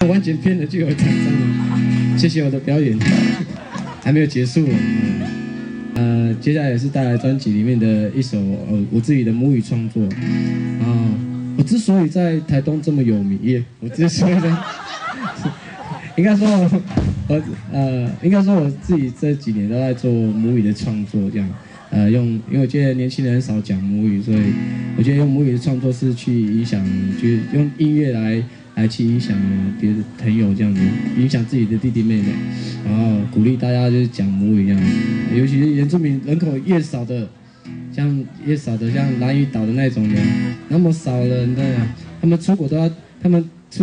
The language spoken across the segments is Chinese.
完全偏了就有紧张了。谢谢我的表演，还没有结束。接下来也是带来专辑里面的一首我自己的母语创作。我之所以在台东这么有名，我之所以呢，应该说我自己这几年都在做母语的创作，这样。因为我觉得年轻人很少讲母语，所以我觉得用母语的创作是去影响，就是用音乐来去影响别的朋友这样子，影响自己的弟弟妹妹，然后鼓励大家就是讲母语这样子，尤其是原住民人口越少的，像兰屿岛的那种人，那么少人的，他们出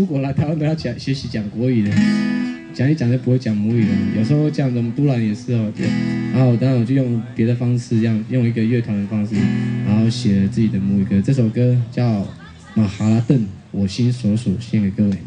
国来台湾都要学习讲国语的。讲一讲就不会讲母语了，有时候讲我们都兰也是哦，对。然后当然我就用别的方式，这样用一个乐团的方式，然后写了自己的母语歌。这首歌叫《马哈拉顿》，我心所属，献给各位。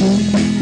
我